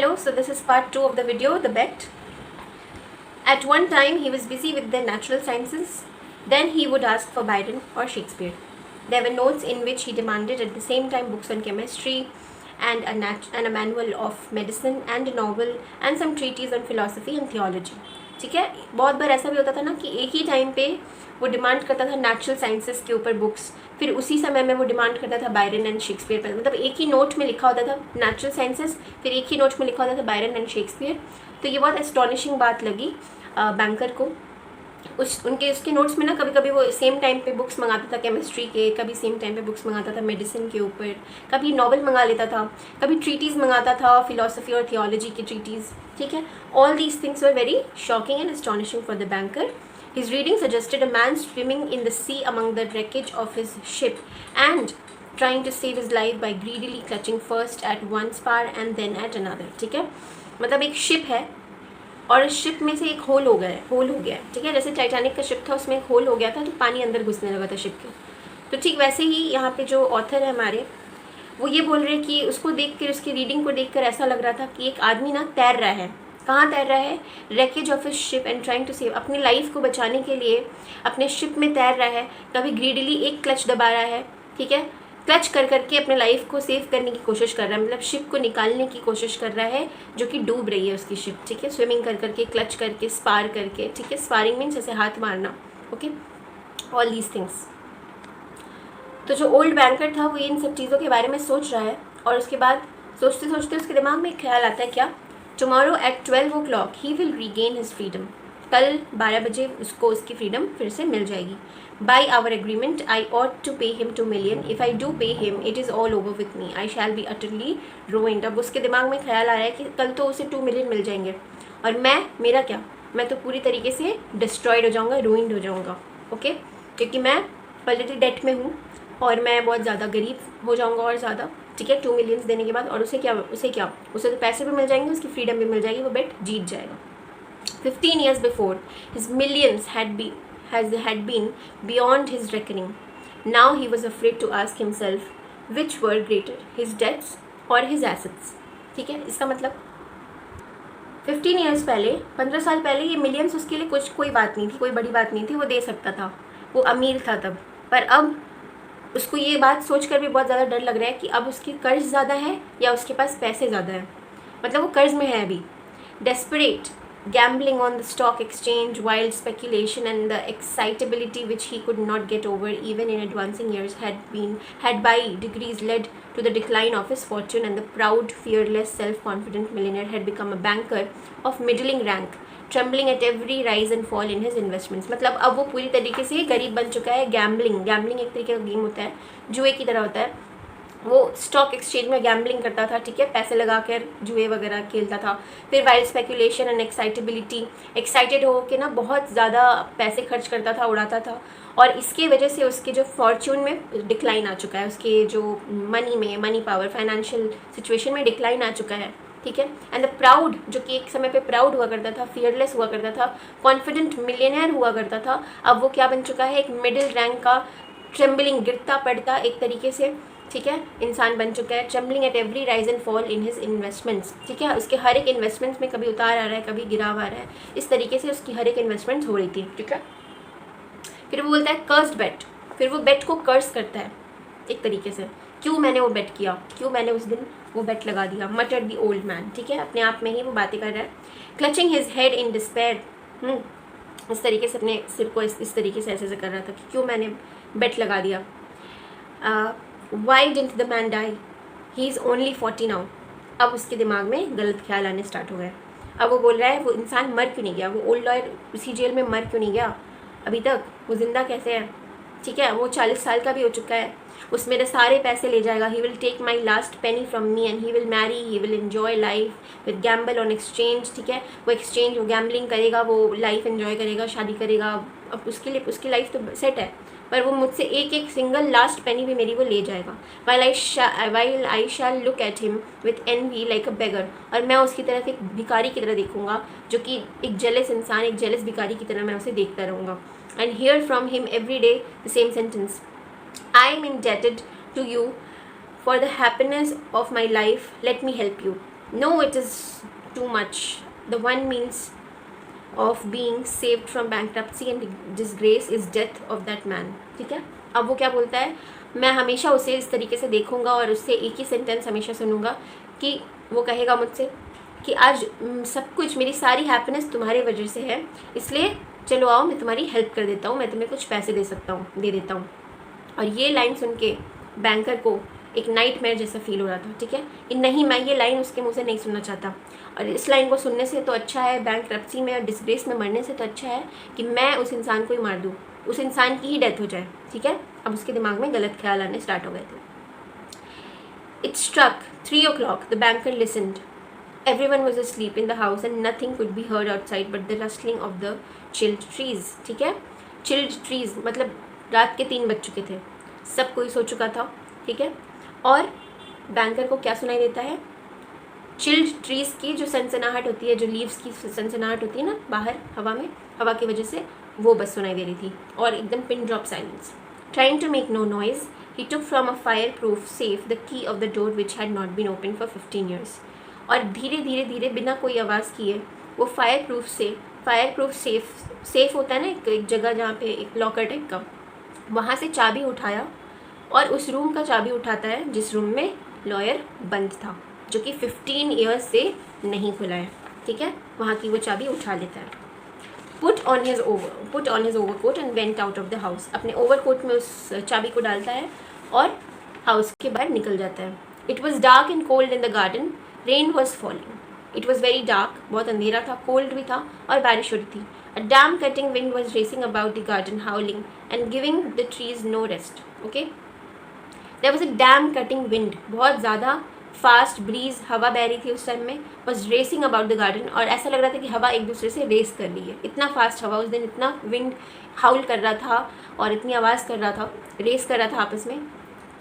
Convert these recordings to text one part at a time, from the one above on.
Hello, so this is part 2 of the video, the bet. At one time, he was busy with the natural sciences. Then he would ask for Byron or Shakespeare. There were notes in which he demanded at the same time books on chemistry and a manual of medicine and a novel and some treatise on philosophy and theology. ठीक है, बहुत बार ऐसा भी होता था ना कि एक ही टाइम पे वो डिमांड करता था नेचुरल साइंसेस के ऊपर बुक्स, फिर उसी समय में वो डिमांड करता था बायरन एंड शेक्सपियर पर. मतलब एक ही नोट में लिखा होता था नेचुरल साइंसेस, फिर एक ही नोट में लिखा होता था बायरन एंड शेक्सपियर. तो ये बहुत एस्टॉनिशिंग बात लगी बैंकर को. उसके नोट्स में ना कभी कभी वो सेम टाइम पे बुक्स मंगाता था केमिस्ट्री के, कभी सेम टाइम पे बुक्स मंगाता था मेडिसिन के ऊपर, कभी नॉवल मंगा लेता था, कभी ट्रीटीज़ मंगाता था फिलॉसफी और थियोलॉजी की ट्रीटीज़. ठीक है, all these things were very shocking and astonishing for the banker. His reading suggested a man swimming in the sea among the wreckage of his ship and trying to save his life by greedily clutching first at one spar and then at another. ठीक है, मतलब एक ship है और इस ship में से एक होल हो गया है. ठीक है, जैसे टाइटैनिक का शिप था उसमें एक होल हो गया था तो पानी अंदर घुसने लगा था शिप के. तो ठीक वैसे ही यहाँ पे जो ऑथर है हमारे, वो ये बोल रहे हैं कि उसको देख कर, उसकी रीडिंग को देख कर ऐसा लग रहा था कि एक आदमी ना तैर रहा है. कहाँ तैर रहा है? Wreckage of his ship and trying to save. अपनी लाइफ को बचाने के लिए अपने शिप में तैर रहा है. कभी ग्रीडली एक क्लच दबा रहा है. ठीक है, क्लच कर करके अपने लाइफ को सेव करने की कोशिश कर रहा है, मतलब शिप को निकालने की कोशिश कर रहा है जो कि डूब रही है उसकी शिप. ठीक है, स्विमिंग कर करके, क्लच करके, स्पार करके. ठीक है, स्पारिंग मीन्स ऐसे हाथ मारना. Okay, all these things. तो जो ओल्ड बैंकर था वो इन सब चीज़ों के बारे में सोच रहा है और उसके बाद सोचते सोचते उसके दिमाग में एक ख्याल आता है, क्या? Tomorrow at 12 o'clock he will regain his freedom. कल 12 बजे उसको उसकी फ्रीडम फिर से मिल जाएगी. By our agreement I ought to pay him 2 million. If I do pay him it is all over with me. I shall be utterly ruined. अब उसके दिमाग में ख्याल आ रहा है कि कल तो उसे 2 million मिल जाएंगे और मेरा क्या, मैं तो पूरी तरीके से डिस्ट्रॉयड हो जाऊँगा, रूइंड हो जाऊँगा. ओके, क्योंकि मैं पॉलिटिकल डेट में हूँ और मैं बहुत ज़्यादा गरीब हो जाऊँगा और ज़्यादा. ठीक है, 2 million देने के बाद. और उसे तो पैसे भी मिल जाएंगे, उसकी फ्रीडम भी मिल जाएगी, वो बेट जीत जाएगा. 15 years before, his millions had been beyond his reckoning. Now he was afraid to ask himself which were greater, his debts or his assets. ठीक है, इसका मतलब 15 years पहले, 15 साल पहले ये मिलियंस उसके लिए कोई बात नहीं थी, कोई बड़ी बात नहीं थी, वो दे सकता था, वो अमीर था तब. पर अब उसको ये बात सोचकर भी बहुत ज़्यादा डर लग रहा है कि अब उसके कर्ज ज़्यादा है या उसके पास पैसे ज़्यादा है. मतलब वो कर्ज में है अभी. Desperate, gambling on the stock exchange, wild speculation and the excitability which he could not get over even in advancing years had by degrees led to the decline of his fortune, and the proud, fearless, self-confident millionaire had become a banker of middling rank, trembling at every rise and fall in his investments. मतलब अब वो पूरी तरीके से गरीब बन चुका है. गैम्बलिंग एक तरीके का गेम होता है, जुए की तरह होता है. वो स्टॉक एक्सचेंज में गैम्बलिंग करता था. ठीक है, पैसे लगा कर जुए वगैरह खेलता था. फिर wild speculation and excitability, excited हो के ना बहुत ज़्यादा पैसे खर्च करता था, उड़ाता था. और इसके वजह से उसके जो फॉर्च्यून में डिक्लाइन आ चुका है, उसके जो मनी पावर, फाइनेंशियल सिचुएशन में डिक्लाइन आ चुका है. ठीक है, एंड द प्राउड, जो कि एक समय पे प्राउड हुआ करता था, फियरलेस हुआ करता था, कॉन्फिडेंट मिलियनेयर हुआ करता था, अब वो क्या बन चुका है? एक मिडिल रैंक का ट्रेम्बलिंग, गिरता पड़ता एक तरीके से, ठीक है, इंसान बन चुका है. Trembling at every rise and fall in his investments. ठीक है, उसके हर एक इन्वेस्टमेंट्स में कभी उतार आ रहा है, कभी गिराव आ रहा है. इस तरीके से उसकी हर एक इन्वेस्टमेंट्स हो रही थी. ठीक है, फिर वो बोलता है कर्स्ड बेट. फिर वो बेट को कर्स करता है एक तरीके से. क्यों मैंने वो बेट किया, क्यों मैंने उस दिन वो बेट लगा दिया. मटर्ड दी ओल्ड मैन. ठीक है, अपने आप में ही वो बातें कर रहा है. Clutching his head in despair. इस तरीके से अपने सिर को इस तरीके से ऐसे कर रहा था कि क्यों मैंने बेट लगा दिया. Why didn't the man die, he is only 40 now. अब उसके दिमाग में गलत ख्याल आने स्टार्ट हो गए. अब वो बोल रहा है वो इंसान मर क्यों नहीं गया, वो ओल्ड लॉयर उसी जेल में मर क्यों नहीं गया अभी तक, वो ज़िंदा कैसे है. ठीक है, वो 40 साल का भी हो चुका है, उस मेरे सारे पैसे ले जाएगा. He will take my last penny from me and he will marry, he will enjoy life with gamble on exchange. ठीक है, वो गैम्बलिंग करेगा, वो लाइफ एन्जॉय करेगा, शादी करेगा. अब उसके लिए उसकी लाइफ तो सेट है, पर वो मुझसे एक सिंगल लास्ट पेनी भी मेरी वो ले जाएगा. While I shall look at him with envy like a beggar. और मैं उसकी तरफ एक भिखारी की तरह देखूंगा, जो कि एक जेलस इंसान, एक जेलस भिखारी की तरह मैं उसे देखता रहूँगा. And here from him every day the same sentence, I am indebted to you for the happiness of my life, let me help you. No, it is too much. The one means of being saved from bankruptcy and disgrace is death of that man. ठीक है, अब वो क्या बोलता है, मैं हमेशा उसे इस तरीके से देखूंगा और उससे एक ही सेंटेंस हमेशा सुनूंगा कि वो कहेगा मुझसे कि आज सब कुछ, मेरी सारी हैप्पीनेस तुम्हारी वजह से है, इसलिए चलो आओ मैं तुम्हारी हेल्प कर देता हूँ, मैं तुम्हें कुछ पैसे दे देता हूँ। और ये लाइन सुन के बैंकर को एक नाइटमेयर जैसा फील हो रहा था। ठीक है, नहीं, मैं ये लाइन उसके मुंह से नहीं सुनना चाहता, और इस लाइन को सुनने से तो अच्छा है, बैंकरप्सी में और डिसग्रेस में मरने से तो अच्छा है कि मैं उस इंसान को ही मार दूँ, उस इंसान की ही डेथ हो जाए। ठीक है, अब उसके दिमाग में गलत ख्याल आने स्टार्ट हो गए थे। It struck 3 o'clock. The banker listened. Everyone was asleep in the house and nothing could be heard outside but the rustling of the chilled trees. ठीक है, chilled trees मतलब रात के 3 बज चुके थे, सब कोई सो चुका था। ठीक है, और बैंकर को क्या सुनाई देता है, चिल्ड ट्रीज़ की जो सनसनाहट होती है, जो लीव्स की सनसनाहट होती है ना बाहर हवा में, हवा की वजह से वो बस सुनाई दे रही थी, और एकदम pin drop silence. Trying to make no noise he took from a fire proof safe the key of the door which had not been open for 15 years। और धीरे धीरे धीरे बिना कोई आवाज़ किए वो फायर प्रूफ सेफ होता है ना, एक जगह जहाँ पे एक लॉकर टाइप का, वहाँ से चाबी उठाया और उस रूम का चाबी उठाता है जिस रूम में लॉयर बंद था, जो कि 15 years से नहीं खुला है। ठीक है, वहाँ की वो चाबी उठा लेता है। Put on his overcoat and went out of the house. अपने ओवरकोट में उस चाबी को डालता है और हाउस के बाहर निकल जाता है। It was dark and cold in the garden, rain was falling. It was very dark, बहुत अंधेरा था, कोल्ड भी था और बारिश हो रही थी। A damn cutting wind was racing about the garden howling and giving the trees no rest. Okay, there was a damn cutting wind, बहुत ज़्यादा फास्ट ब्रीज हवा बह रही थी उस टाइम में, was racing about the garden, और ऐसा लग रहा था कि हवा एक दूसरे से रेस कर रही है। इतना फास्ट हवा उस दिन, इतना विंड हाउल कर रहा था और इतनी आवाज़ कर रहा था, रेस कर रहा था आपस में,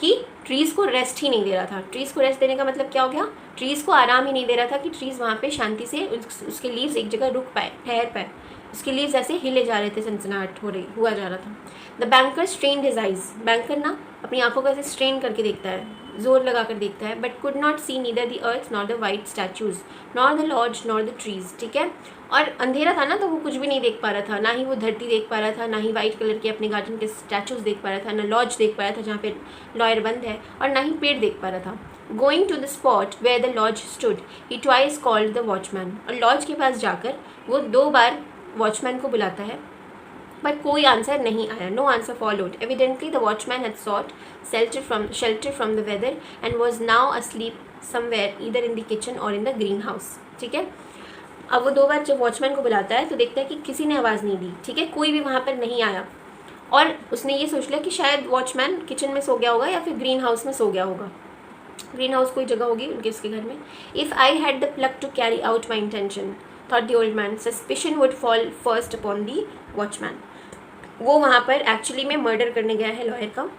कि ट्रीज़ को रेस्ट ही नहीं दे रहा था। ट्रीज़ को रेस्ट देने का मतलब क्या हो गया, ट्रीज़ को आराम ही नहीं दे रहा था कि ट्रीज़ वहाँ पे शांति से उसके लीव्स एक जगह रुक पाए, ठहर पाए। उसके लीव्स ऐसे हिले जा रहे थे, सनसनाहट हुआ जा रहा था। The banker strained his eyes. Banker ना अपनी आंखों को ऐसे स्ट्रेन करके देखता है, जोर लगा कर देखता है, but could not see neither the earth nor the white statues nor the lodge nor the trees. ठीक है, और अंधेरा था ना, तो वो कुछ भी नहीं देख पा रहा था, ना ही वो धरती देख पा रहा था, ना ही वाइट कलर के अपने गार्डन के स्टैचूज देख पा रहा था, ना लॉज देख पा रहा था जहाँ पे लॉयर बंद है, और ना ही पेड़ देख पा रहा था। Going to the spot where the lodge stood he twice called the watchman. और लॉज के पास जाकर वो 2 बार वॉचमैन को बुलाता है, बट कोई आंसर नहीं आया। No answer followed. Evidently the watchman had sought shelter from the weather and was now asleep somewhere either in the kitchen or in the greenhouse। ठीक है, अब वो 2 बार जब वॉचमैन को बुलाता है तो देखता है कि किसी ने आवाज़ नहीं दी। ठीक है, कोई भी वहाँ पर नहीं आया, और उसने ये सोच लिया कि शायद वॉचमैन किचन में सो गया होगा या फिर ग्रीन हाउस में सो गया होगा। ग्रीन हाउस कोई जगह होगी उनके उसके घर में। If I had the pluck to carry out my intention thought the old man, suspicion would fall first upon the watchman. वो वहाँ पर एक्चुअली में मर्डर करने गया है लॉयर का,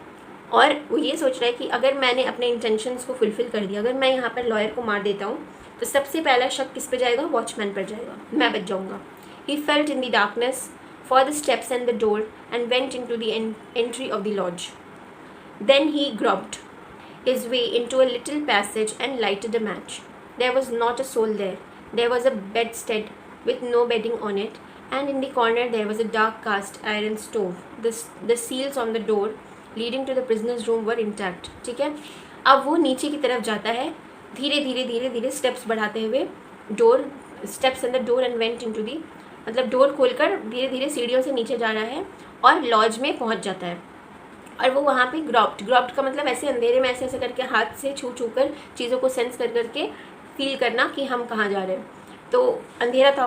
और वो ये सोच रहा है कि अगर मैंने अपने इंटेंशंस को फुलफ़िल कर दिया, अगर मैं यहाँ पर लॉयर को मार देता हूँ तो सबसे पहला शक किस पे जाएगा, वॉचमैन पर जाएगा, मैं बच जाऊँगा। He felt in the darkness for the steps and the door and went in to the entry of the lodge. Then he groped his way into a little passage and lighted a match. There was not a soul there. There was a bedstead with no bedding on it, and in the corner there was a dark cast iron stove. The seals on the door leading to the prisoner's room were intact. ठीक है, अब वो नीचे की तरफ जाता है, धीरे धीरे स्टेप्स बढ़ाते हुए, steps in the door and went into the, मतलब डोर खोलकर धीरे धीरे सीढ़ियों से नीचे जा रहा है और लॉज में पहुंच जाता है। और वो वहाँ पे ग्रॉप्ड का मतलब ऐसे अंधेरे में ऐसे करके हाथ से छू कर चीज़ों को सेंस करके फील करना कि हम कहाँ जा रहे हैं। तो अंधेरा था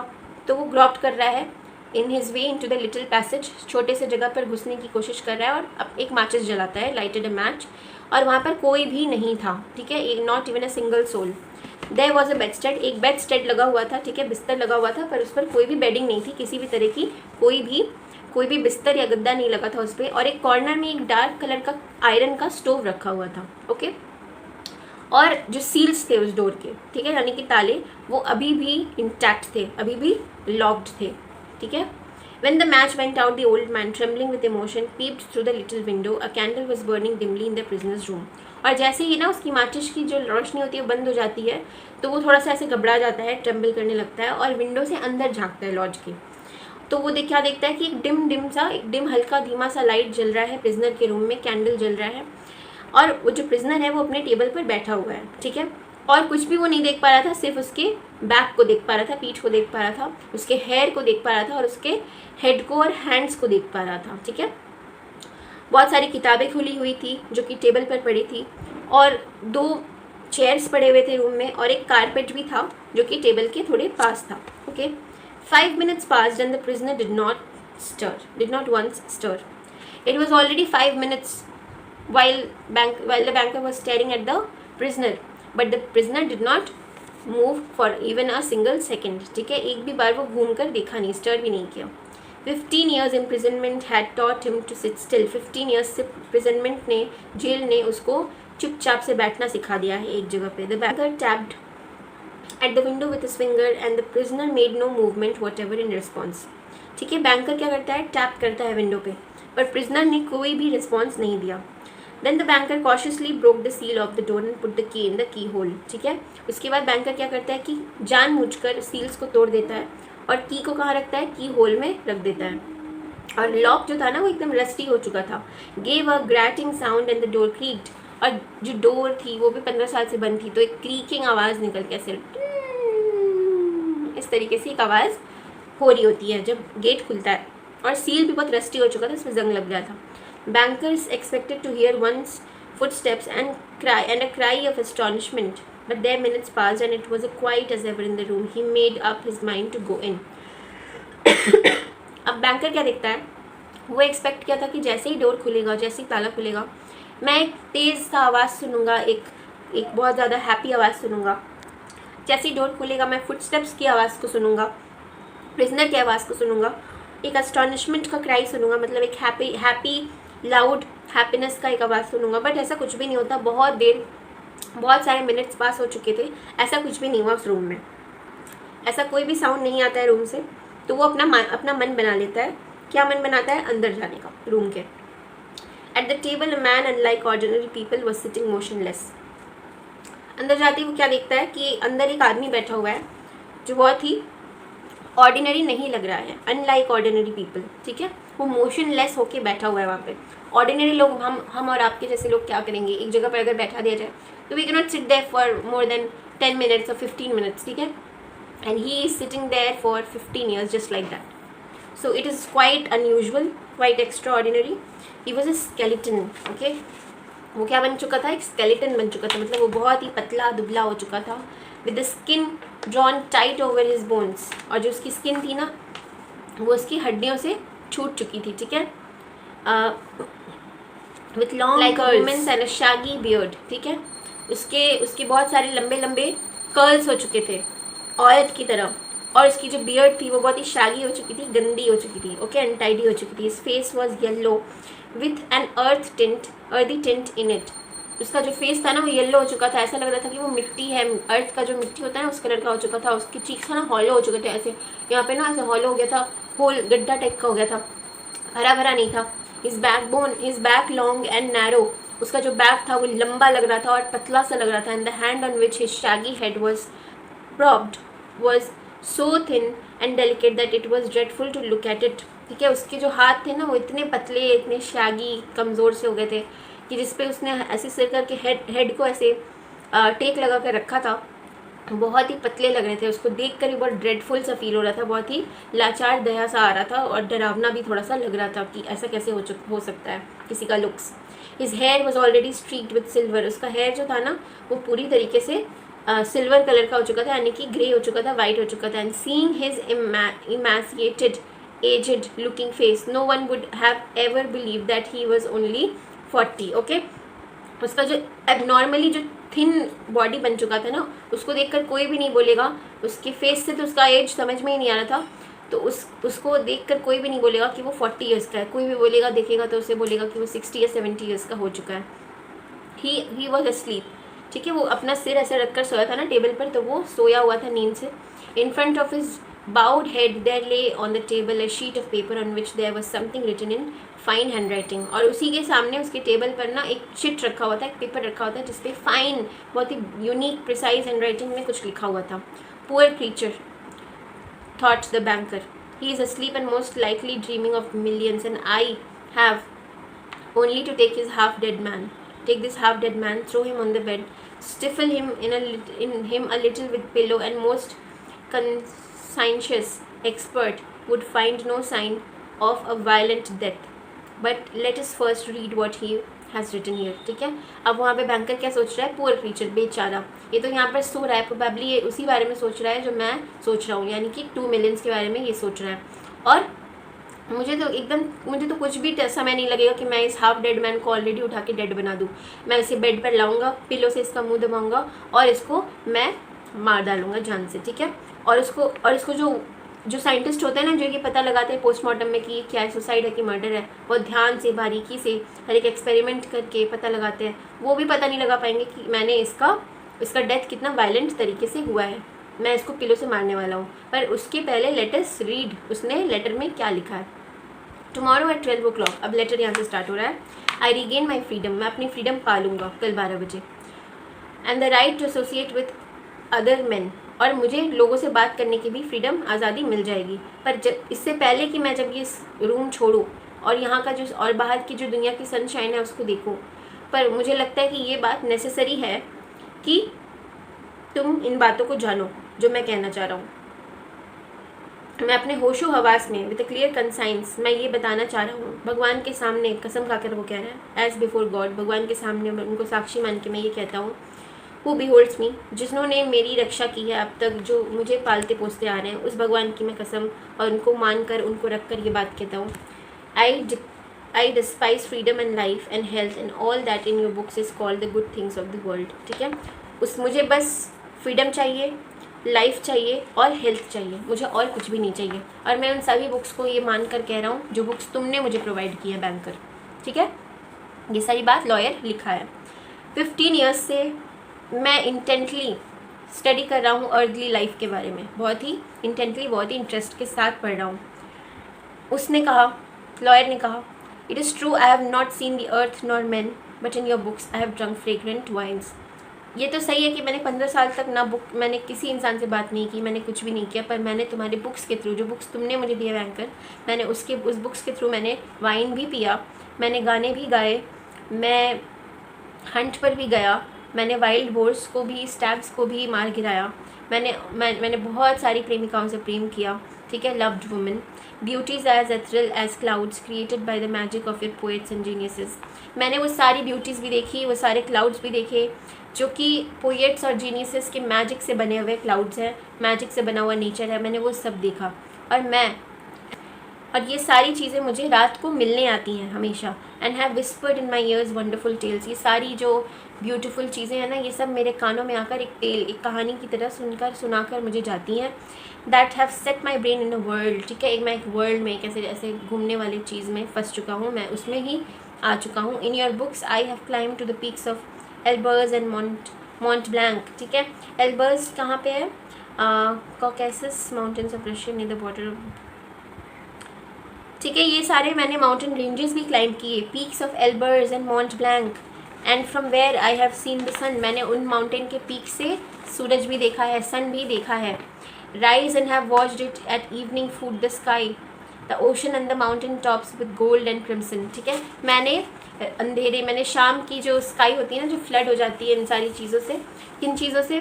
तो वो ग्रॉप्ड कर रहा है in his way into the little passage, छोटे से जगह पर घुसने की कोशिश कर रहा है, और अब एक माचिस जलाता है, लाइटेड अ मैच, और वहाँ पर कोई भी नहीं था। ठीक है, not even a single soul. There was a bedstead, एक बेडस्टेड लगा हुआ था। ठीक है, बिस्तर लगा हुआ था, पर उस पर कोई भी बेडिंग नहीं थी, किसी भी तरह की कोई भी बिस्तर या गद्दा नहीं लगा था उस पर, और एक कॉर्नर में एक डार्क कलर का आयरन का स्टोव रखा हुआ था। ओके, और जो सील्स थे उस डोर के, ठीक है, यानी कि ताले, वो अभी भी इंटैक्ट थे, अभी भी लॉक्ड थे। ठीक है, When the match went out, the old man, trembling with emotion, peeped through the little window. A candle was burning dimly in the prisoner's room. और जैसे ही ना उसकी माचिस की जो रोशनी होती है बंद हो जाती है, तो वो थोड़ा सा ऐसे घबरा जाता है, ट्रम्बल करने लगता है और विंडो से अंदर झाँकता है लॉज के। तो वो क्या देखता है कि एक डिम हल्का धीमा सा लाइट जल रहा है प्रिजनर के रूम में, कैंडल जल रहा है और वो जो प्रिजनर है वो अपने टेबल पर बैठा हुआ है, ठीक है। और कुछ भी वो नहीं देख पा रहा था, सिर्फ उसके बैक को देख पा रहा था, पीठ को देख पा रहा था, उसके हेयर को देख पा रहा था और उसके हेड को और हैंड्स को देख पा रहा था, ठीक है। बहुत सारी किताबें खुली हुई थी जो कि टेबल पर पड़ी थी और 2 चेयर्स पड़े हुए थे रूम में और एक कारपेट भी था जो कि टेबल के थोड़े पास था, okay. 5 minutes passed and the prisoner did not once stir. It was already 5 minutes while the banker was staring at the prisoner, but the prisoner did not move for even a single second, ठीक है। एक भी बार वो घूम कर देखा नहीं, stir भी नहीं किया। 15 years imprisonment had taught him to sit still. 15 years से imprisonment ने, जेल ने उसको चुपचाप से बैठना सिखा दिया है एक जगह पे। The banker tapped at the window with his finger and the prisoner made no movement whatever in response, ठीक है। बैंकर क्या करता है, टैप करता है विंडो पे, पर प्रिजनर ने कोई भी रिस्पॉन्स नहीं दिया। Then the banker cautiously broke the seal of the door and put the key in the keyhole, ठीक है। उसके बाद बैंकर क्या करता है कि जानबूझकर सील्स को तोड़ देता है और की को कहाँ रखता है, की होल में रख देता है। और लॉक जो था ना वो एकदम रस्टी हो चुका था। Gave a grating sound and the door creaked, और जो डोर थी वो भी 15 साल से बंद थी, तो एक क्रीकिंग आवाज़ निकल के ऐसे इस तरीके से एक आवाज़ हो रही होती है जब गेट खुलता है। और सील भी बहुत रस्टी हो चुका था, इसमें जंग लग गया था। Bankers expected to hear one's footsteps and a cry of astonishment, but their minutes passed and it was as quiet as ever in the room. He made up his mind to go in. अब banker क्या देखता है, वो expect किया था कि जैसे ही door खुलेगा, जैसे ही ताला खुलेगा, मैं एक तेज़ सा आवाज़ सुनूंगा, एक बहुत ज़्यादा हैप्पी आवाज़ सुनूंगा। जैसे ही डोर खुलेगा मैं फुटस्टेप्स की आवाज़ को सुनूंगा, प्रिजनर की आवाज़ को सुनूंगा, एक अस्टॉनिशमेंट का क्राई सुनूंगा, मतलब एक हैप्पी लाउड हैप्पीनेस का एक आवाज़ सुनूंगा। बट ऐसा कुछ भी नहीं होता। बहुत सारे मिनट्स पास हो चुके थे, ऐसा कुछ भी नहीं हुआ उस रूम में, ऐसा कोई भी साउंड नहीं आता है रूम से। तो वो अपना मन बना लेता है। क्या मन बनाता है, अंदर जाने का रूम के। At the table a man unlike ordinary people was sitting motionless. अंदर जाते ही वो क्या देखता है कि अंदर एक आदमी बैठा हुआ है जो बहुत ही ऑर्डिनरी नहीं लग रहा है, अनलाइक ऑर्डिनरी पीपल, ठीक है। वो मोशनलेस होके बैठा हुआ है वहाँ पे। ऑर्डिनरी लोग, हम और आपके जैसे लोग क्या करेंगे, एक जगह पर अगर बैठा दिया जाए तो we can not sit there for more than 10 minutes or 15 minutes, ठीक है। And he is sitting there for 15 years just like that. So it is quite unusual, quite extraordinary. He was a skeleton, okay. वो क्या बन चुका था, एक skeleton बन चुका था, मतलब वो बहुत ही पतला दुबला हो चुका था। With the skin drawn tight over his bones, और जो उसकी स्किन थी ना वो उसकी हड्डियों से छूट चुकी थी, ठीक है। With long like women's and a shaggy beard, ठीक है। उसके बहुत सारे लंबे लंबे कर्ल्स हो चुके थे औरत की तरह, और उसकी जो बियर्ड थी वो बहुत ही शैगी हो चुकी थी, गंदी हो चुकी थी, ओके, अनटाइडी हो चुकी थी। His face was yellow with an earthy tint in it. उसका जो फेस था ना वो येलो हो चुका था, ऐसा लग रहा था कि वो मिट्टी है, अर्थ का जो मिट्टी होता है ना उस कलर का हो चुका था। उसके चीक्स ना हॉलो हो चुके थे, ऐसे यहाँ पे ना ऐसे हॉलो हो गया था, होल गड्ढा टाइप का हो गया था, हरा भरा नहीं था। His back long and narrow, उसका जो बैक था वो लंबा लग रहा था और पतला सा लग रहा था। And the hand on which his Shaggy head was propped was so thin and delicate that it was dreadful to look at it, ठीक है। उसके जो हाथ थे ना वो इतने पतले, इतने शैगी, कमज़ोर से हो गए थे कि जिस पे उसने ऐसे सिर करके हेड को ऐसे टेक लगा कर रखा था, बहुत ही पतले लग रहे थे। उसको देख कर ही बहुत ड्रेडफुल सा फील हो रहा था, बहुत ही लाचार दया सा आ रहा था और डरावना भी थोड़ा सा लग रहा था कि ऐसा कैसे हो सकता है किसी का looks. His hair was already streaked with silver, उसका हेयर जो था ना वो पूरी तरीके से सिल्वर कलर का हो चुका था, यानी कि ग्रे हो चुका था, वाइट हो चुका था। And seeing his emaciated aged looking face no one would have ever believed that he was only 40, okay। उसका जो एबनॉर्मली जो थिन बॉडी बन चुका था ना उसको देखकर कोई भी नहीं बोलेगा, उसके फेस से तो उसका एज समझ में ही नहीं आ रहा था, तो उसको देखकर कोई भी नहीं बोलेगा कि वो 40 years का है। कोई भी बोलेगा, देखेगा तो उसे बोलेगा कि वो 60 या 70 years का हो चुका है। ही वॉज asleep, ठीक है। वो अपना सिर ऐसे रखकर सोया था ना टेबल पर, तो वो सोया हुआ था नींद से। In front of his Bowed head, there lay on the table a sheet of paper on which there was something written in fine hand writing, और उसी के सामने उसके टेबल पर ना एक शीट रखा हुआ था, एक पेपर रखा हुआ था जिसपे फाइन, बहुत ही यूनिक प्रिसाइज हैंड राइटिंग में कुछ लिखा हुआ था. Poor creature, thought the banker. He is asleep and most likely dreaming of millions, and I have only to take his half-dead man. Take this half-dead man, throw him on the bed, stifle him in him a little with pillow, and most conscientious expert would find no sign of a violent death. But let us first read what he has written here. ठीक है. अब वहाँ पे banker क्या सोच रहा है? Poor creature, बेचारा. ये तो यहाँ पर सो रहा है, प्रोबेबली ये उसी बारे में सोच रहा है जो मैं सोच रहा हूँ, यानी कि 2 मिलियंस के बारे में ये सोच रहा है. और मुझे तो कुछ भी समय नहीं लगेगा कि मैं इस हाफ डेड मैन को ऑलरेडी उठा के डेड बना दूँ. मैं इसे बेड पर लाऊंगा, पिलो से इसका मुंह दबाऊंगा और इसको मैं मार डालूंगा जान से. ठीक है. और इसको जो साइंटिस्ट होते हैं ना, जो ये पता लगाते हैं पोस्टमार्टम में कि ये क्या है, सुसाइड है कि मर्डर है, बहुत ध्यान से बारीकी से हर एक एक्सपेरिमेंट करके पता लगाते हैं, वो भी पता नहीं लगा पाएंगे कि मैंने इसका डेथ कितना वायलेंट तरीके से हुआ है. मैं इसको पिलो से मारने वाला हूँ. पर उसके पहले लेट अस रीड उसने लेटर में क्या लिखा है. Tomorrow at 12 o'clock. अब लेटर यहाँ से स्टार्ट हो रहा है. I regain my freedom. मैं अपनी फ्रीडम पा लूँगा कल 12 बजे. And the right to associate with other man. और मुझे लोगों से बात करने की भी फ्रीडम, आज़ादी मिल जाएगी. पर जब इससे पहले कि मैं जब ये रूम छोड़ूँ और यहाँ का जो और बाहर की जो दुनिया की सनशाइन है उसको देखूँ, पर मुझे लगता है कि ये बात नेसेसरी है कि तुम इन बातों को जानो जो मैं कहना चाह रहा हूँ. मैं अपने होशो हवास में विद अ क्लियर कंसाइंस मैं ये बताना चाह रहा हूँ. भगवान के सामने कसम खाकर वो कह रहा है, एज बिफोर गॉड, भगवान के सामने उनको साक्षी मान के मैं ये कहता हूँ, हु बिहोल्ड्स मी, जिन्होंने मेरी रक्षा की है अब तक, जो मुझे पालते पोसते आ रहे हैं, उस भगवान की मैं कसम और उनको मानकर उनको रख कर ये बात कहता हूँ. I despise freedom and life and health and all that in your books is called the good things of the world. ठीक है. मुझे बस फ्रीडम चाहिए, लाइफ चाहिए और हेल्थ चाहिए, मुझे और कुछ भी नहीं चाहिए. और मैं उन सभी बुक्स को ये मान कर कह रहा हूँ जो बुक्स तुमने मुझे प्रोवाइड की है बैंकर. ठीक है. ये सारी बात लॉयर लिखा है. 15 ईयर्स से मैं इंटेंटली स्टडी कर रहा हूँ अर्ली लाइफ के बारे में, बहुत ही इंटेंटली, बहुत ही इंटरेस्ट के साथ पढ़ रहा हूँ. उसने कहा, लॉयर ने कहा, it is true I have not seen the earth nor man but in your books I have drunk fragrant wines. ये तो सही है कि मैंने 15 साल तक मैंने किसी इंसान से बात नहीं की, मैंने कुछ भी नहीं किया, पर मैंने तुम्हारे बुक्स के थ्रू, जो बुक्स तुमने मुझे दिए बैंकर, मैंने उस बुक्स के थ्रू मैंने वाइन भी पिया, मैंने गाने भी गाए, मैं हंट पर भी गया, मैंने वाइल्ड बोर्स को भी, स्टैग्स को भी मार गिराया, मैंने बहुत सारी प्रेमिकाओं से प्रेम किया. ठीक है. Loved women, beauties as ethereal as clouds created by the magic of your poets and geniuses. मैंने वो सारी ब्यूटीज़ भी देखी, वो सारे क्लाउड्स भी देखे जो कि पोएट्स और जीनियसेस के मैजिक से बने हुए क्लाउड्स हैं, मैजिक से बना हुआ नेचर है. मैंने वो सब देखा और ये सारी चीज़ें मुझे रात को मिलने आती हैं हमेशा. And have whispered in my ears wonderful tales. ये सारी जो ब्यूटीफुल चीज़ें हैं ना, ये सब मेरे कानों में आकर एक कहानी की तरह सुनाकर मुझे जाती हैं. That have set my brain in a world. ठीक है. मैं एक वर्ल्ड में, ऐसे घूमने वाली चीज़ में फंस चुका हूँ, मैं उसमें ही आ चुका हूँ. In your books I have climb to the peaks of Elbrus and Mont Blanc. ठीक है. एल्बर्स कहाँ पे है? Caucasus mountains of Russia near the border of. ठीक है. ये सारे मैंने माउंटेन रेंजेस भी क्लाइंब किए. Peaks of Elbrus and Mont Blanc and from where I have seen the sun. मैंने उन माउंटेन के पीक से सूरज भी देखा है, सन भी देखा है. Rise and have watched it at evening food the sky, the ocean and the mountain tops with gold and crimson. ठीक है. मैंने शाम की जो स्काई होती है ना, जो फ्लड हो जाती है इन सारी चीज़ों से, किन चीज़ों से?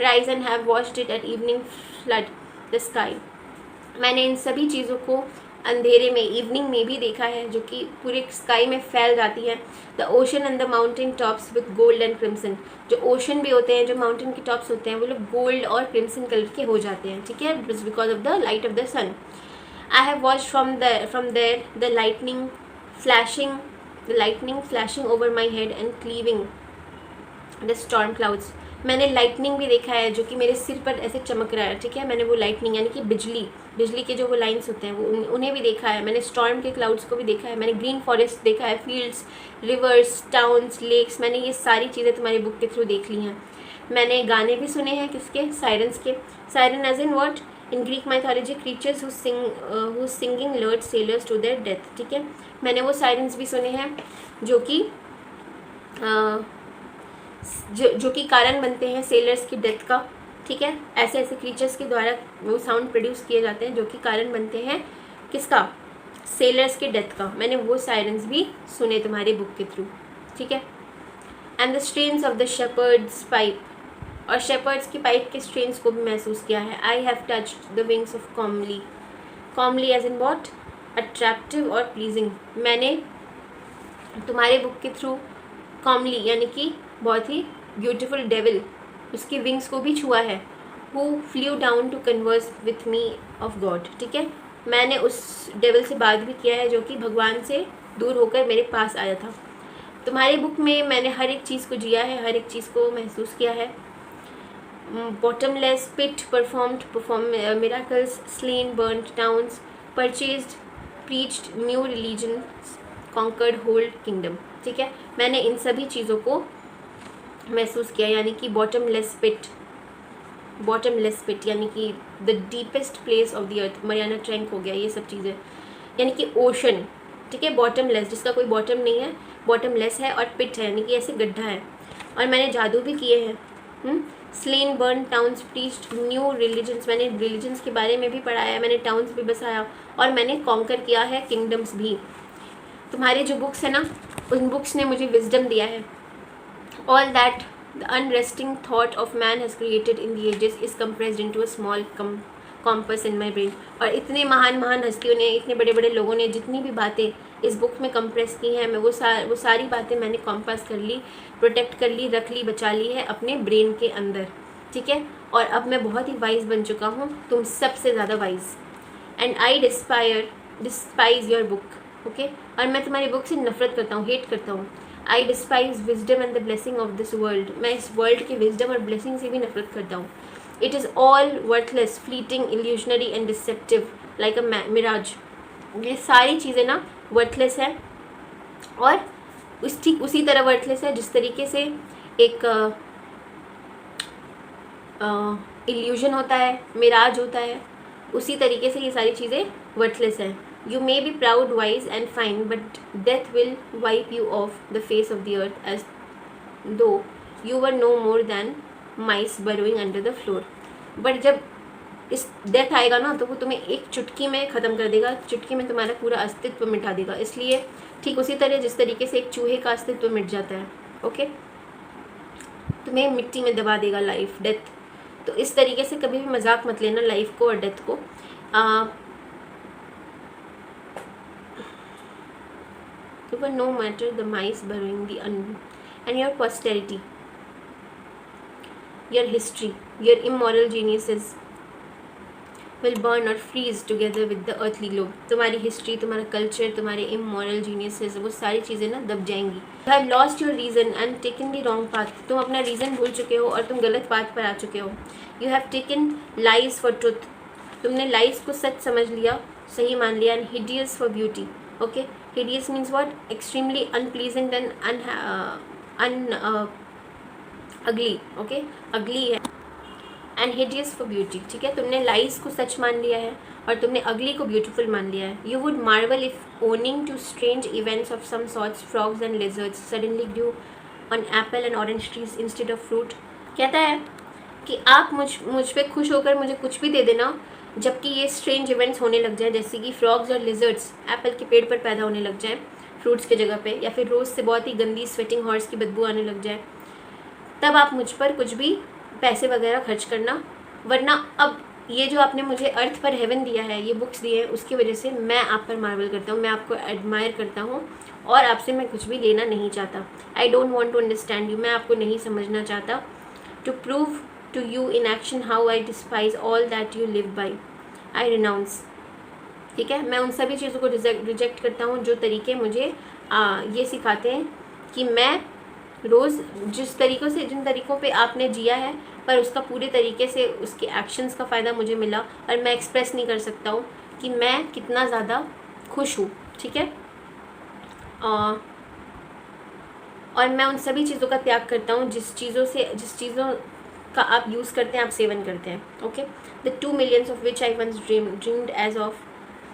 Rise and have watched it at evening flood the sky. मैंने इन सभी चीज़ों को अंधेरे में, इवनिंग में भी देखा है, जो कि पूरे स्काई में फैल जाती है. The ocean and the mountain tops with gold and crimson. जो ओशन भी होते हैं, जो माउंटेन के टॉप्स होते हैं, वो लोग गोल्ड और क्रिम्सन कलर के हो जाते हैं. ठीक है. Because of the light of the sun. I have watched from there the lightning flashing over my head and cleaving the storm clouds. मैंने लाइटनिंग भी देखा है जो कि मेरे सिर पर ऐसे चमक रहा है. ठीक है. मैंने वो लाइटनिंग यानी कि बिजली के जो वो लाइन्स होते हैं वो उन्हें भी देखा है. मैंने स्टॉर्म के क्लाउड्स को भी देखा है. मैंने ग्रीन फॉरेस्ट देखा है, फील्ड्स, रिवर्स, टाउन्स, लेक्स. मैंने ये सारी चीज़ें तुम्हारी बुक के थ्रू देख ली हैं. मैंने गाने भी सुने हैं किसके, साइरन्स के। Siren as in what, in Greek mythology creatures who singing lured sailors to their death, ठीक है। मैंने वो साइरन्स भी सुने हैं जो कि जो कि कारण बनते हैं सेलर्स की डेथ का, ठीक है। ऐसे ऐसे क्रीचर्स के द्वारा वो साउंड प्रोड्यूस किए जाते हैं जो कि कारण बनते हैं किसका, सेलर्स के डेथ का। मैंने वो साइरन्स भी सुने तुम्हारी बुक के थ्रू, ठीक है। And the strains of the shepherd's pipe, और शेपर्ड्स की पाइप के स्ट्रेन्स को भी महसूस किया है। I have touched the wings of comely, comely as in what, attractive और प्लीजिंग। मैंने तुम्हारे बुक के थ्रू कॉमली यानी कि बहुत ही ब्यूटीफुल डेविल, उसकी विंग्स को भी छुआ है। Who flew down to converse with me of God, ठीक है। मैंने उस डेविल से बात भी किया है जो कि भगवान से दूर होकर मेरे पास आया था। तुम्हारी बुक में मैंने हर एक चीज़ को जिया है, हर एक चीज़ को महसूस किया है। Bottomless pit perform miracles, slain burned towns, purchased preached new religions, conquered whole kingdom, ठीक है। मैंने इन सभी चीज़ों को महसूस किया, यानी कि बॉटमलेस पिट यानी कि the deepest place of the earth, Mariana trunk हो गया, ये सब चीज़ें, यानी कि ओशन, ठीक है। बॉटमलेस जिसका कोई बॉटम नहीं है, बॉटमलेस है, और पिट है यानी कि ऐसे गड्ढा है। और मैंने जादू भी किए हैं। Slain burn towns, preached new religions, मैंने रिलीजन्स के बारे में भी पढ़ाया है, मैंने टाउन्स भी बसाया, और मैंने कॉन्कर किया है किंगडम्स भी। तुम्हारी जो बुक्स है ना, उन बुक्स ने मुझे विजडम दिया है। All that the unresting thought of man has created in the ages is compressed into a small compass in my brain. और इतने महान महान हस्तियों ने, इतने बड़े बड़े लोगों ने जितनी भी बातें इस बुक में कंप्रेस की हैं, मैं वो सारी बातें मैंने कॉम्पास कर ली, प्रोटेक्ट कर ली, रख ली, बचा ली है अपने ब्रेन के अंदर, ठीक है। और अब मैं बहुत ही वाइज बन चुका हूँ, तुम सबसे ज़्यादा wise. And I despise your book, okay. और मैं तुम्हारी बुक से नफरत करता हूँ, हेट करता हूँ। I despise wisdom and the blessing of this world, मैं इस वर्ल्ड की विजडम और ब्लेसिंग से भी नफरत करता हूँ। It is all worthless, fleeting, illusionary and deceptive like a mirage. ये सारी चीज़ें ना वर्थलेस है, और ठीक उसी तरह वर्थलेस है जिस तरीके से एक इल्यूजन होता है, मिराज होता है, उसी तरीके से ये सारी चीज़ें वर्थलेस हैं। You may be proud, wise and fine, but death will wipe you off the face of the earth as though you were no more than mice burrowing under the floor. But जब इस death आएगा ना, तो वो तुम्हें एक चुटकी में ख़त्म कर देगा, चुटकी में तुम्हारा पूरा अस्तित्व मिटा देगा। इसलिए ठीक उसी तरह जिस तरीके से एक चूहे का अस्तित्व मिट जाता है, ओके, तुम्हें मिट्टी में दबा देगा लाइफ, डेथ। तो इस तरीके से कभी भी मजाक मत लेना लाइफ को और डेथ को। no matter the mice burrowing the and your posterity, your history, your immoral geniuses will burn or freeze together with the earthly globe. तुम्हारी हिस्ट्री, तुम्हारा कल्चर, तुम्हारे इमोरल जीनियसेस, वो सारी चीज़ें ना दब जाएंगी। You have lost your reason and taken the wrong path. तुम अपना रीज़न भूल चुके हो और तुम गलत पाथ पर आ चुके हो। You have taken lies for truth. तुमने लाइज को सच समझ लिया, सही मान लिया। And hideous for beauty. Okay, hideous means what? Extremely unpleasant and ugly. Okay, ugly है एंड हिडियस फॉर ब्यूटी, ठीक है। तुमने लाइज को सच मान लिया है और तुमने अगली को ब्यूटीफुल मान लिया है। You would marvel if owing to strange events of some sorts frogs and lizards suddenly grew on apple and orange trees instead of fruit. कहता है कि आप मुझ पे खुश होकर मुझे कुछ भी दे देना, जबकि ये स्ट्रेंज इवेंट्स होने लग जाए, जैसे कि फ्रॉग्स और लिजर्ड्स एप्पल के पेड़ पर पैदा होने लग जाए फ्रूट्स की जगह पे, या फिर रोज़ से बहुत ही गंदी स्वेटिंग हॉर्स की बदबू आने लग जाए, तब आप मुझ पर कुछ भी पैसे वगैरह खर्च करना। वरना अब ये जो आपने मुझे अर्थ पर हेवन दिया है, ये बुक्स दी हैं, उसकी वजह से मैं आप पर मार्वल करता हूँ, मैं आपको एडमायर करता हूँ और आपसे मैं कुछ भी लेना नहीं चाहता। I don't want to understand you, मैं आपको नहीं समझना चाहता। To prove to you in action how I despise all that you live by, I renounce, ठीक है। मैं उन सभी चीज़ों को रिजेक्ट करता हूँ जो तरीके मुझे ये सिखाते हैं कि मैं रोज़ जिन तरीक़ों पे आपने जिया है, पर उसका पूरे तरीके से उसके एक्शंस का फ़ायदा मुझे मिला, और मैं एक्सप्रेस नहीं कर सकता हूँ कि मैं कितना ज़्यादा खुश हूँ, ठीक है। और मैं उन सभी चीज़ों का त्याग करता हूँ जिस चीज़ों का आप यूज़ करते हैं, आप सेवन करते हैं. Okay, the 2 millions of which I once dreamed as of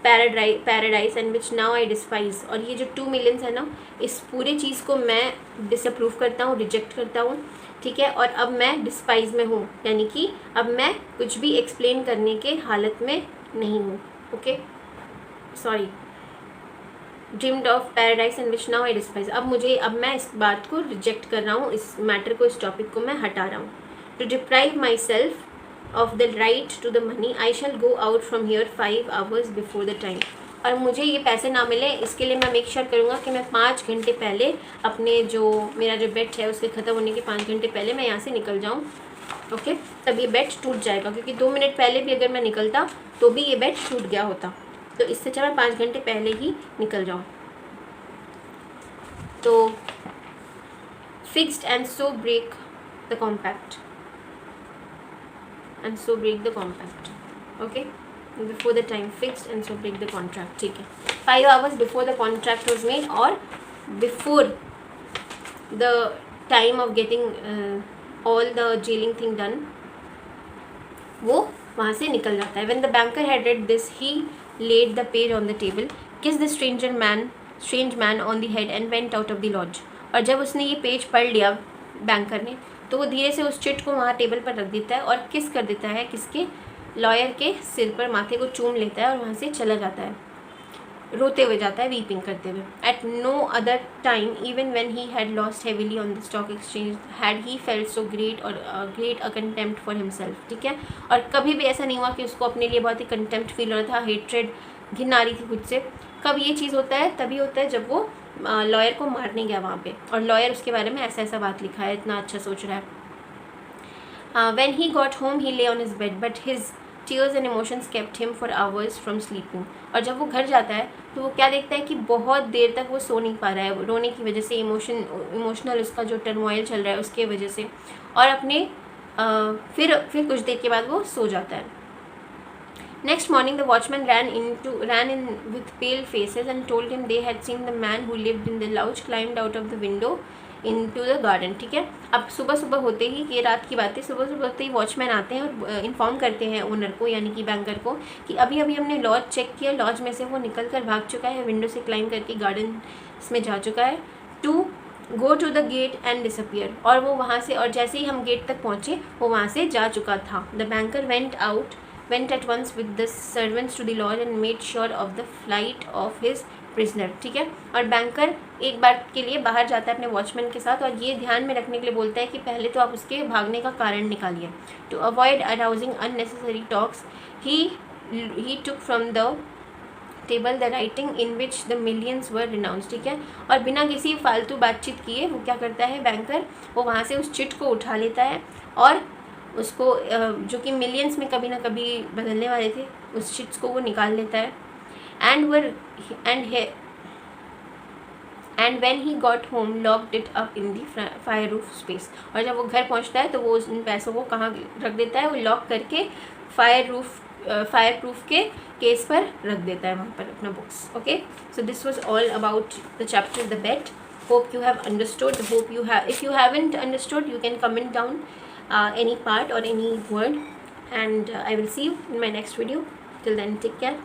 paradise and which now I despise. और ये जो 2 millions है ना, इस पूरे चीज़ को मैं डिसअप्रूव करता हूँ, रिजेक्ट करता हूँ, ठीक है. और अब मैं डिस्पाइज में हूँ, यानी कि अब मैं कुछ भी एक्सप्लेन करने के हालत में नहीं हूँ. Okay, sorry, dreamed of paradise and which now I despise. अब मैं इस बात को रिजेक्ट कर रहा हूँ, इस मैटर को, इस टॉपिक को मैं हटा रहा हूँ. To deprive myself of the right to the money, I shall go out from here 5 hours before the time. और मुझे ये पैसे ना मिले, इसके लिए मैं मेक श्योर करूँगा कि मैं 5 घंटे पहले अपने जो मेरा जो बेट है उसके ख़त्म होने के 5 घंटे पहले मैं यहाँ से निकल जाऊँ. ओके, तब ये बेट टूट जाएगा, क्योंकि 2 मिनट पहले भी अगर मैं निकलता तो भी ये बेट टूट गया होता. तो इससे अच्छा मैं 5 घंटे पहले ही निकल जाऊँ. तो fixed and so break the compact. and so break the compact. Okay, before the time fixed and so break the contract. ठीक है, 5 hours before the contract was made और before the time of getting all the jailing thing done, वो वहाँ से निकल जाता है. When the banker had read this, he laid the page on the table, kissed the strange man on the head and went out of the lodge. और जब उसने ये पेज पढ़ लिया बैंकर ने, तो वो धीरे से उस चिट को वहाँ टेबल पर रख देता है और किस कर देता है, किसके, लॉयर के सिर पर, माथे को चूम लेता है और वहाँ से चला जाता है, रोते हुए जाता है, वीपिंग करते हुए. At no other time even when he had lost heavily on the stock exchange had he felt so great a contempt for himself. ठीक है, और कभी भी ऐसा नहीं हुआ कि उसको अपने लिए बहुत ही कंटेम्प्ट फील हो रहा था, हेट्रेड, घिन आ रही थी खुद से. कब ये चीज़ होता है, तभी होता है जब वो लॉयर को मारने गया वहाँ पे, और लॉयर उसके बारे में ऐसा बात लिखा है, इतना अच्छा सोच रहा है. When he got home he lay on his bed but his tears and emotions kept him for hours from sleeping. और जब वो घर जाता है तो वो क्या देखता है कि बहुत देर तक वो सो नहीं पा रहा है, रोने की वजह से, इमोशनल उसका जो टर्मोइल चल रहा है उसके वजह से, और अपने फिर कुछ देर के बाद वो सो जाता है. Next morning the watchman ran in with pale faces and told him they had seen the man who lived in the lodge climbed out of the window into the garden. ठीक है, अब सुबह होते ही, ये रात की बात है, सुबह होते ही वॉचमैन आते हैं और इन्फॉर्म करते हैं ओनर को, यानी कि बैंकर को, कि अभी हमने लॉज चेक किया, लॉज में से वो निकल कर भाग चुका है, विंडो से क्लाइंब करके गार्डन में जा चुका है. To go to the gate and disappear. और वो वहाँ से, और जैसे ही हम गेट तक पहुँचे वो वहाँ से जा चुका था. The banker went at once with the servants to the lodge and made sure of the flight of his prisoner. ठीक है, और बैंकर एक बार के लिए बाहर जाता है अपने वॉचमैन के साथ, और ये ध्यान में रखने के लिए बोलता है कि पहले तो आप उसके भागने का कारण निकालिए. To avoid arousing unnecessary talks he took from the table the writing in which the millions were renounced. ठीक है, और बिना किसी फालतू बातचीत किए वो क्या करता है बैंकर, वो वहाँ से उस चिट को उठा लेता है और उसको, जो कि मिलियंस में कभी ना कभी बदलने वाले थे, उस चिट्स को वो निकाल लेता है. And when he got home locked it up in the fire roof space. और जब वो घर पहुंचता है तो वो उन पैसों को कहाँ रख देता है, वो लॉक करके फायर प्रूफ के केस पर रख देता है वहाँ पर अपना books. Okay, so this was all about the chapter the bet. Hope you have understood. If you haven't understood you can comment down any part or any word, and I will see you in my next video. Till then, take care.